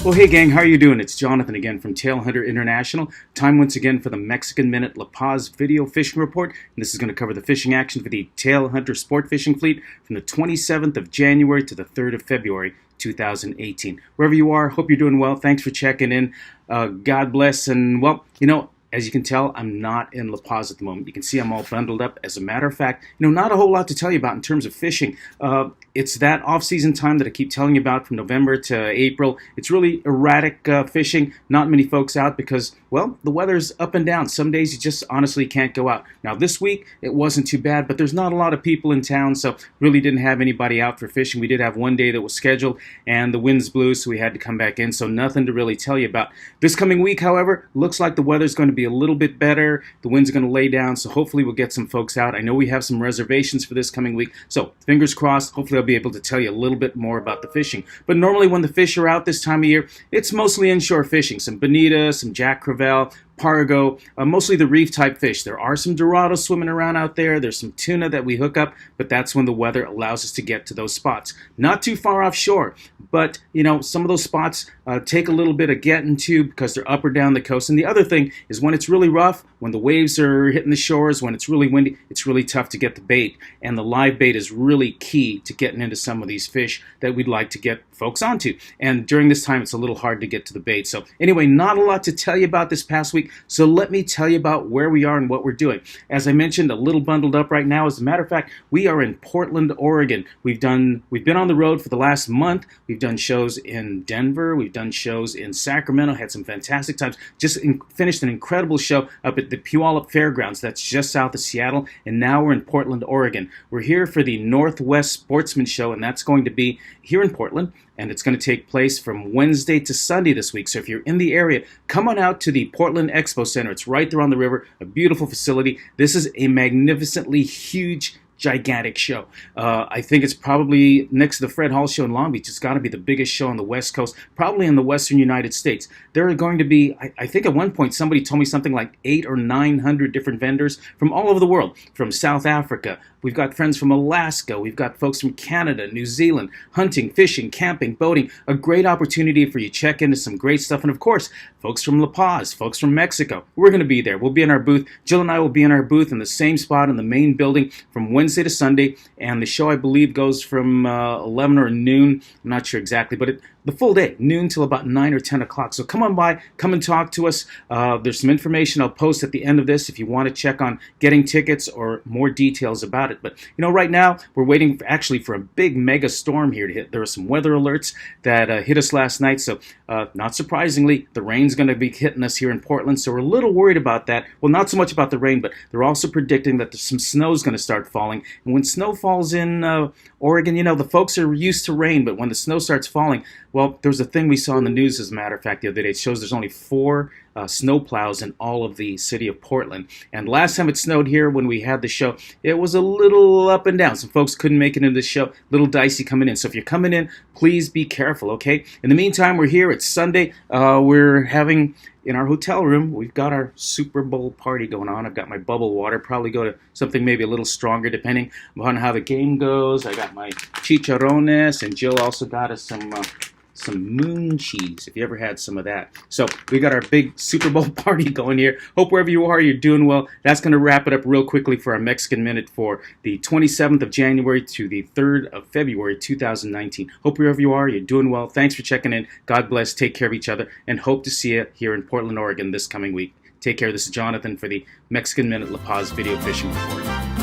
Well, hey gang, how are you doing? It's Jonathan again from Tailhunter International. Time once again for the Mexican Minute La Paz video fishing report. And this is going to cover the fishing action for the Tailhunter Sportfishing fleet from the 27th of January to the 3rd of February 2018. Wherever you are, hope you're doing well. Thanks for checking in. God bless. And well, as you can tell, I'm not in La Paz at the moment. You can see I'm all bundled up. As a matter of fact, not a whole lot to tell you about in terms of fishing. It's that off-season time that I keep telling you about from November to April. It's really erratic fishing. Not many folks out because, well, the weather's up and down. Some days you just honestly can't go out. Now, this week, it wasn't too bad, but there's not a lot of people in town, so really didn't have anybody out for fishing. We did have one day that was scheduled, and the winds blew, so we had to come back in, so nothing to really tell you about. This coming week, however, looks like the weather's going to be a little bit better. The wind's going to lay down, so hopefully we'll get some folks out. I know we have some reservations for this coming week, so fingers crossed. Hopefully I'll be able to tell you a little bit more about the fishing. But normally when the fish are out this time of year, it's mostly inshore fishing. Some bonita, some jack crevalle, pargo, mostly the reef type fish. There are some dorados swimming around out there. There's some tuna that we hook up, but that's when the weather allows us to get to those spots. Not too far offshore, but some of those spots take a little bit of getting to because they're up or down the coast. And the other thing is when it's really rough, when the waves are hitting the shores, when it's really windy, it's really tough to get the bait. And the live bait is really key to getting into some of these fish that we'd like to get folks onto. And during this time, it's a little hard to get to the bait. So anyway, not a lot to tell you about this past week. So let me tell you about where we are and what we're doing. As I mentioned, a little bundled up right now. As a matter of fact, we are in Portland, Oregon. We've been on the road for the last month. We've done shows in Denver. We've done shows in Sacramento. Had some fantastic times. Just finished an incredible show up at the Puyallup Fairgrounds. That's just south of Seattle. And now we're in Portland, Oregon. We're here for the Northwest Sportsman Show, and that's going to be here in Portland. And it's going to take place from Wednesday to Sunday this week. So if you're in the area, come on out to the Portland Expo Center. It's right there on the river, a beautiful facility. This is a magnificently huge, gigantic show. I think it's probably next to the Fred Hall show in Long Beach. It's got to be the biggest show on the West Coast, probably in the Western United States. There are going to be, I think at one point somebody told me something like 800 or 900 different vendors from all over the world, from South Africa. We've got friends from Alaska. We've got folks from Canada, New Zealand, hunting, fishing, camping, boating. A great opportunity for you to check into some great stuff. And of course, folks from La Paz, folks from Mexico. We're going to be there. We'll be in our booth. Jill and I will be in our booth in the same spot in the main building from Wednesday to Sunday. And the show, I believe, goes from 11 or noon. I'm not sure exactly, but the full day, noon till about 9 or 10 o'clock. So come on by, come and talk to us. There's some information I'll post at the end of this if you want to check on getting tickets or more details about it. But, right now we're waiting for a big mega storm here to hit. There are some weather alerts that hit us last night. So not surprisingly, the rain's going to be hitting us here in Portland. So we're a little worried about that. Well, not so much about the rain, but they're also predicting that some snow is going to start falling. And when snow falls in Oregon, the folks are used to rain, but when the snow starts falling, well, there was a thing we saw in the news, as a matter of fact, the other day. It shows there's only 4 snow plows in all of the city of Portland. And last time it snowed here when we had the show, it was a little up and down. Some folks couldn't make it into the show, a little dicey coming in. So if you're coming in, please be careful, okay? In the meantime, we're here. It's Sunday. We're having, in our hotel room, we've got our Super Bowl party going on. I've got my bubble water. Probably go to something maybe a little stronger depending on how the game goes. I got my chicharrones, and Jill also got us some moon cheese, if you ever had some of that. So we got our big Super Bowl party going here. Hope wherever you are, you're doing well. That's going to wrap it up real quickly for our Mexican Minute for the 27th of January to the 3rd of February 2019. Hope wherever you are, you're doing well. Thanks for checking in. God bless. Take care of each other, and hope to see you here in Portland, Oregon this coming week. Take care. This is Jonathan for the Mexican Minute La Paz Video Fishing Report.